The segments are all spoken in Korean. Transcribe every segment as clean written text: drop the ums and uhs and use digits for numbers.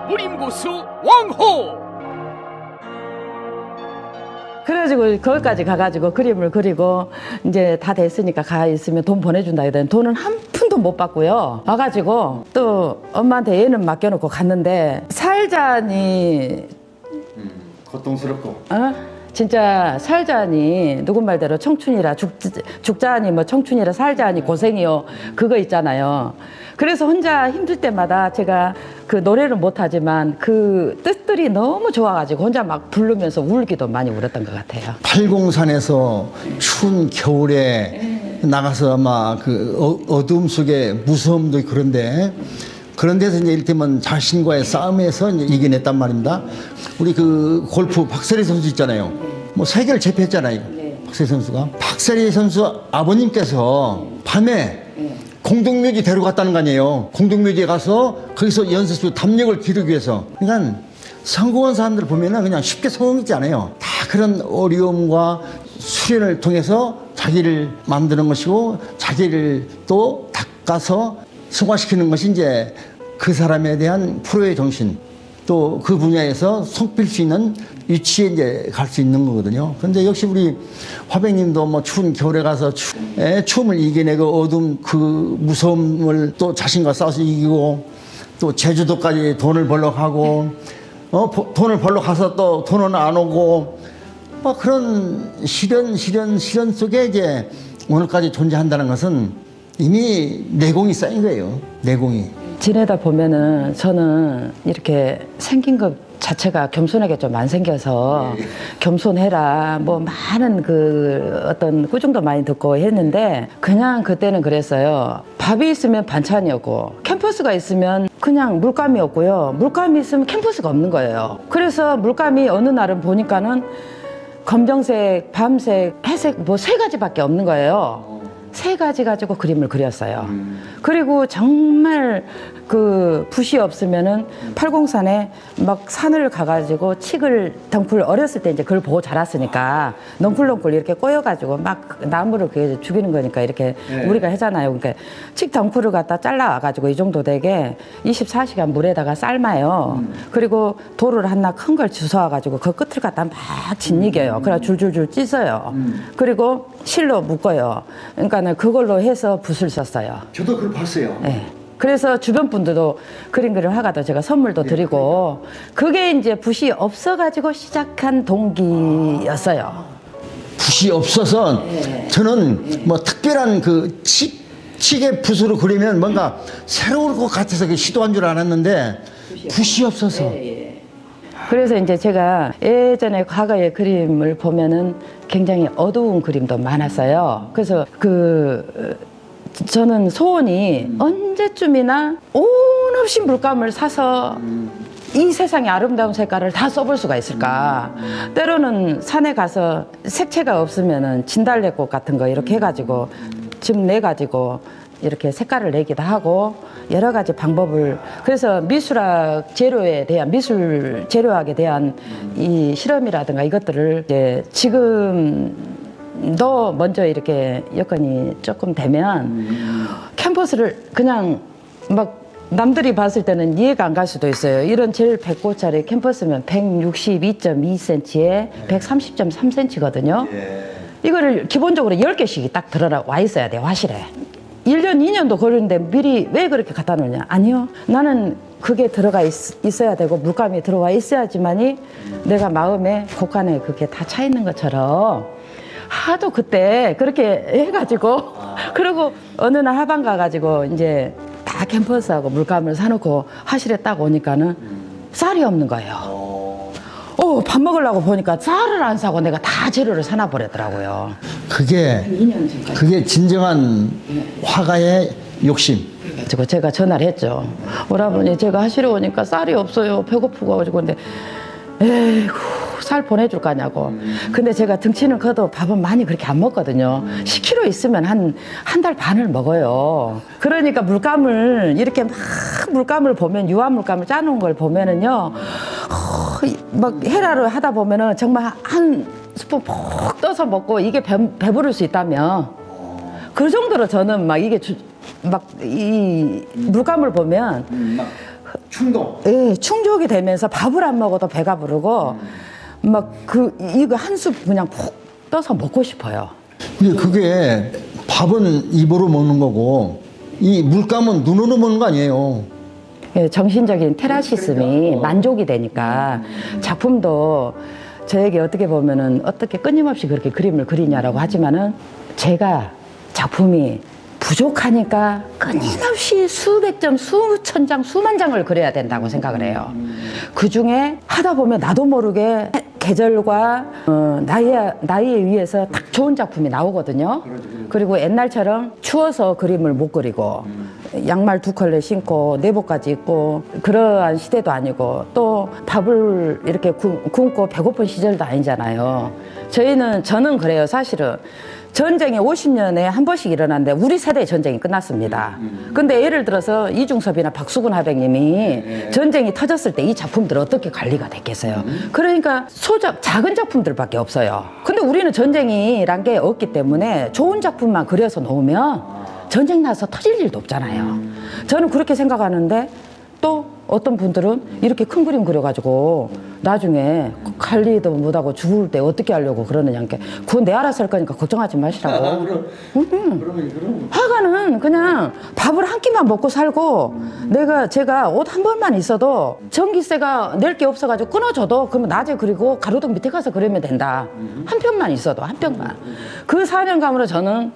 무림고수 왕호. 그래가지고 거기까지 가가지고 그림을 그리고 이제 다 됐으니까 가 있으면 돈 보내준다 이랬더니 돈은 한 푼도 못 받고요. 와가지고 또 엄마한테 얘는 맡겨놓고 갔는데 살자니 고통스럽고. 어? 진짜 살자니 누군 말대로 청춘이라 죽자니 뭐 청춘이라 살자니 고생이요 그거 있잖아요. 그래서 혼자 힘들 때마다 제가 그 노래를 못하지만 그 뜻들이 너무 좋아가지고 혼자 막 부르면서 울기도 많이 울었던 것 같아요. 팔공산에서 추운 겨울에 나가서 아마 그 어둠 속에 무서움도 그런데 그런 데서 이제 이를테면 자신과의 싸움에서 이제 이겨냈단 말입니다. 우리 그 골프 박세리 선수 있잖아요. 뭐 세계를 제패했잖아요. 박세리 선수가. 박세리 선수 아버님께서 밤에 공동묘지 데려갔다는 거 아니에요. 공동묘지에 가서 거기서 연습소 담력을 기르기 위해서. 그러니까 성공한 사람들 보면은 그냥 쉽게 성공하지 않아요. 다 그런 어려움과 수련을 통해서 자기를 만드는 것이고 자기를 또 닦아서 승화시키는 것이 이제 그 사람에 대한 프로의 정신, 또 그 분야에서 손필 수 있는 위치에 이제 갈 수 있는 거거든요. 그런데 역시 우리 화백님도 뭐 추운 겨울에 가서 추움을 이겨내고 어둠 그 무서움을 또 자신과 싸워서 이기고 또 제주도까지 돈을 벌러 가고 돈을 벌러 가서 또 돈은 안 오고 뭐 그런 시련 속에 이제 오늘까지 존재한다는 것은 이미 내공이 쌓인 거예요. 내공이. 지내다 보면은 저는 이렇게 생긴 것 자체가 겸손하게 좀 안 생겨서 겸손해라 뭐 많은 그 어떤 꾸중도 많이 듣고 했는데 그냥 그때는 그랬어요. 밥이 있으면 반찬이었고 캠퍼스가 있으면 그냥 물감이었고요. 물감이 있으면 캠퍼스가 없는 거예요. 그래서 물감이 어느 날은 보니까는 검정색, 밤색, 회색 뭐 3가지밖에 없는 거예요. 3가지 가지고 그림을 그렸어요. 그리고 정말 그 붓이 없으면은 팔공산에 막 산을 가가지고 칡을 덩쿨 어렸을 때 이제 그걸 보고 자랐으니까 넝쿨넝쿨 이렇게 꼬여가지고 막 나무를 그게 죽이는 거니까 이렇게 우리가 하잖아요. 그러니까 칡 덩쿨을 갖다 잘라와가지고 이 정도 되게 24시간 물에다가 삶아요. 그리고 돌을 하나 큰 걸 주워와가지고 그 끝을 갖다 막 짓이겨요. 그래 줄줄줄 찢어요. 그리고 실로 묶어요. 그러니까 그걸로 해서 붓을 썼어요. 저도 그걸 봤어요. 네. 그래서 주변 분들도 그림 하가도 제가 선물도 드리고 그게 이제 붓이 없어가지고 시작한 동기였어요. 붓이 없어서 저는 뭐 특별한 그 칡의 붓으로 그리면 뭔가 새로울 것 같아서 시도한 줄 알았는데 붓이 없어서. 그래서 이제 제가 예전에 과거의 그림을 보면은 굉장히 어두운 그림도 많았어요. 그래서 저는 소원이 언제쯤이나 온 없이 물감을 사서 이 세상의 아름다운 색깔을 다 써볼 수가 있을까. 때로는 산에 가서 색채가 없으면은 진달래꽃 같은 거 이렇게 해가지고 좀 내가지고 이렇게 색깔을 내기도 하고 여러 가지 방법을. 그래서 미술학 재료에 대한 미술 재료학에 대한 이 실험이라든가 이것들을 이제 지금도 먼저 이렇게 여건이 조금 되면 캔버스를 그냥 막 남들이 봤을 때는 이해가 안 갈 수도 있어요. 이런 제일 100고짜리 캔버스면 162.2cm에 130.3cm거든요. 이거를 기본적으로 10개씩이 딱 들어와 있어야 돼, 화실에. 1년, 2년도 걸리는데 미리 왜 그렇게 갖다 놓냐? 아니요. 나는 그게 들어가 있어야 되고 물감이 들어와 있어야지만이 내가 마음에 곳간에 그게 다 차 있는 것처럼 하도 그때 그렇게 해가지고 그리고 어느 날 하반 가가지고 이제 다 캠퍼스하고 물감을 사놓고 화실에 딱 오니까는 쌀이 없는 거예요. 밥 먹으려고 보니까 쌀을 안 사고 내가 다 재료를 사놔 버렸더라고요. 그게 진정한 화가의 욕심. 그래가지고 제가 전화를 했죠. 오라버니 제가 하시러 오니까 쌀이 없어요. 배고프고 가지고 근데 에이구 쌀 보내줄 거냐고. 근데 제가 등치는 커도 밥은 많이 그렇게 안 먹거든요. 10kg 있으면 한 달 반을 먹어요. 그러니까 물감을 이렇게 막 물감을 보면 유화 물감을 짜놓은 걸 보면은요. 막 헤라를 하다 보면은 정말 한 스푼 푹 떠서 먹고 이게 배부를 수 있다면 그 정도로 저는 막 이게 막 이 물감을 보면 충동. 예, 충족이 되면서 밥을 안 먹어도 배가 부르고 막 이거 한 숲 그냥 푹 떠서 먹고 싶어요. 근데 그게 밥은 입으로 먹는 거고 이 물감은 눈으로 먹는 거 아니에요. 예, 정신적인 테라시즘이 만족이 되니까 작품도 저에게 어떻게 보면은 어떻게 끊임없이 그렇게 그림을 그리냐라고 하지만은 제가 작품이 부족하니까 끊임없이 수백 점, 수천 장, 수만 장을 그려야 된다고 생각을 해요. 그 중에 하다 보면 나도 모르게 계절과 나이에 의해서 딱 좋은 작품이 나오거든요. 그리고 옛날처럼 추워서 그림을 못 그리고 양말 2컬레 신고 내복까지 입고 그러한 시대도 아니고 또 밥을 이렇게 굶고 배고픈 시절도 아니잖아요. 저는 그래요. 사실은 전쟁이 50년에 한 번씩 일어났는데 우리 세대의 전쟁이 끝났습니다. 근데 예를 들어서 이중섭이나 박수근 화백님이 전쟁이 터졌을 때 이 작품들 어떻게 관리가 됐겠어요. 그러니까 작은 작품들밖에 없어요. 근데 우리는 전쟁이란 게 없기 때문에 좋은 작품만 그려서 놓으면 전쟁 나서 터질 일도 없잖아요. 저는 그렇게 생각하는데 또 어떤 분들은 이렇게 큰 그림 그려가지고 나중에 관리도 못하고 죽을 때 어떻게 하려고 그러느냐. 그건 내 알아서 할 거니까 걱정하지 마시라고. 화가는 그냥 밥을 한 끼만 먹고 살고 제가 옷 한 벌만 있어도 전기세가 낼 게 없어가지고 끊어줘도 그러면 낮에 그리고 가로등 밑에 가서 그리면 된다. 한 편만 있어도 한 편만. 그 사명감으로 저는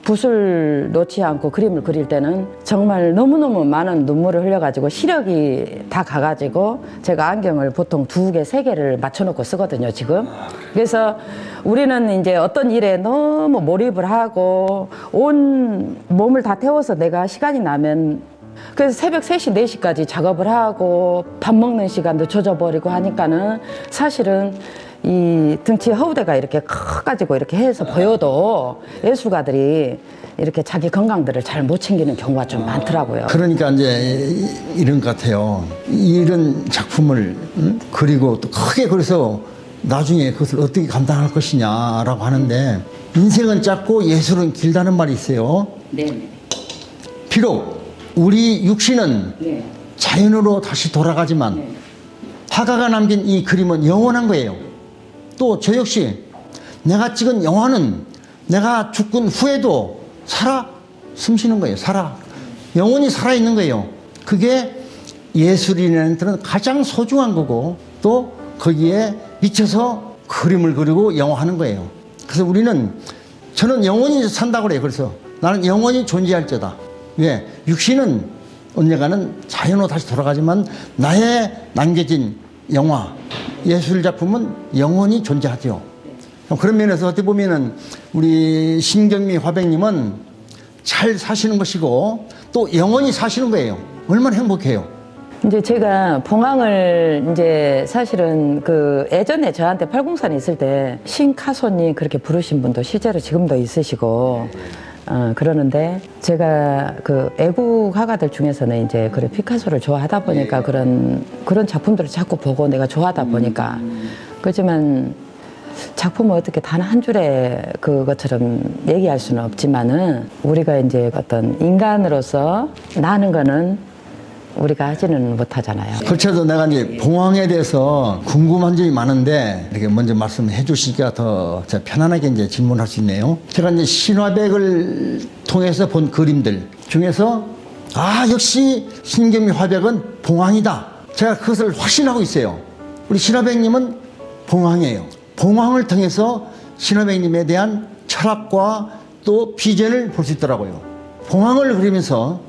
붓을 놓지 않고 그림을 그릴 때는 정말 너무너무 많은 눈물을 흘려가지고 시력이 다 가가지고 제가 안경을 보통 2개, 3개를 맞춰놓고 쓰거든요, 지금. 그래서 우리는 이제 어떤 일에 너무 몰입을 하고 온 몸을 다 태워서 내가 시간이 나면 그래서 새벽 3시, 4시까지 작업을 하고 밥 먹는 시간도 조져버리고 하니까는 사실은 이 등치 허우대가 이렇게 커가지고 이렇게 해서 보여도 예술가들이 이렇게 자기 건강들을 잘 못 챙기는 경우가 좀 많더라고요. 그러니까 이제 이런 것 같아요. 이런 작품을 그리고 또 크게 그래서 나중에 그것을 어떻게 감당할 것이냐라고 하는데 인생은 짧고 예술은 길다는 말이 있어요. 네. 비록 우리 육신은 네. 자연으로 다시 돌아가지만 화가가 남긴 이 그림은 영원한 거예요. 또 저 역시 내가 찍은 영화는 내가 죽은 후에도 살아 숨쉬는 거예요. 영원히 살아있는 거예요. 그게 예술인한테는 가장 소중한 거고 또 거기에 미쳐서 그림을 그리고 영화하는 거예요. 그래서 저는 영원히 산다고 그래요. 그래서 나는 영원히 존재할 자다. 왜? 육신은 언젠가는 자연으로 다시 돌아가지만 나의 남겨진 영화, 예술작품은 영원히 존재하죠. 그런 면에서 어떻게 보면은 우리 신경미 화백님은 잘 사시는 것이고 또 영원히 사시는 거예요. 얼마나 행복해요. 이제 제가 봉황을 이제 사실은 예전에 저한테 팔공산에 있을 때 신카소님 그렇게 부르신 분도 실제로 지금도 있으시고 그러는데 제가 애국 화가들 중에서는 이제 피카소를 좋아하다 보니까 그런 작품들을 자꾸 보고 내가 좋아하다 보니까 그렇지만 작품을 어떻게 단 한 줄에 그것처럼 얘기할 수는 없지만은 우리가 이제 어떤 인간으로서 나는 거는 우리가 하지는 못하잖아요. 그렇죠. 내가 이제 봉황에 대해서 궁금한 점이 많은데 이렇게 먼저 말씀해 주시니까 더 편안하게 이제 질문할 수 있네요. 제가 이제 신화백을 통해서 본 그림들 중에서 역시 신경미 화백은 봉황이다. 제가 그것을 확신하고 있어요. 우리 신화백님은 봉황이에요. 봉황을 통해서 신화백님에 대한 철학과 또 비전을 볼 수 있더라고요. 봉황을 그리면서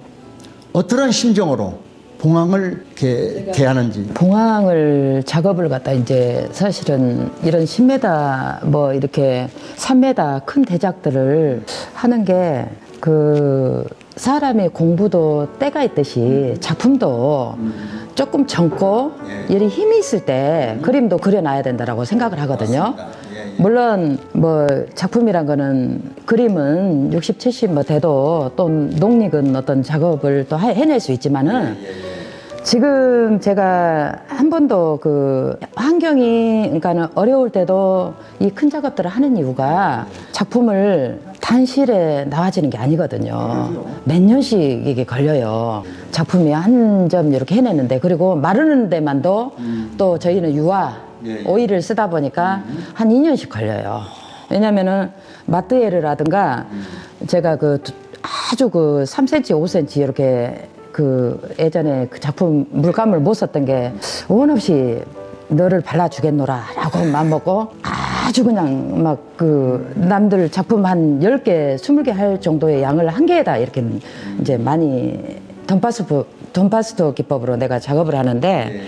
어떠한 심정으로 봉황을 이렇게 대하는지. 봉황을 작업을 갖다 이제 사실은 이런 10m 뭐 이렇게 3m 큰 대작들을 하는 게 사람의 공부도 때가 있듯이 작품도 조금 젊고 열이 힘이 있을 때 그림도 그려놔야 된다라고 생각을 하거든요. 물론 뭐 작품이란 거는 그림은 60, 70 뭐 돼도 또 녹익은 어떤 작업을 또 해낼 수 있지만은 지금 제가 한 번도 환경이 그러니까는 어려울 때도 이 큰 작업들을 하는 이유가 작품을 단실에 나와지는 게 아니거든요. 몇 년씩 이게 걸려요. 작품이 한 점 이렇게 해내는데, 그리고 마르는 데만도 또 저희는 유화, 오일을 쓰다 보니까 한 2년씩 걸려요. 왜냐면은 마뜨에르라든가 제가 그 아주 그 3cm, 5cm 이렇게 그 예전에 그 작품 물감을 못 썼던 게 원 없이 너를 발라주겠노라 라고 맘먹고 아주 그냥 막 그 남들 작품 한 10개, 20개 할 정도의 양을 한 개에다 이렇게 이제 많이 돈파스토 기법으로 내가 작업을 하는데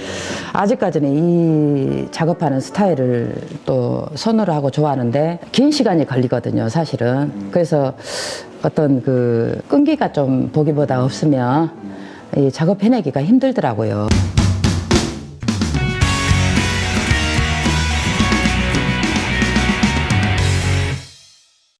아직까지는 이 작업하는 스타일을 또 선호를 하고 좋아하는데 긴 시간이 걸리거든요, 사실은. 그래서 어떤 그 끈기가 좀 보기보다 없으면 이 작업 해내기가 힘들더라고요.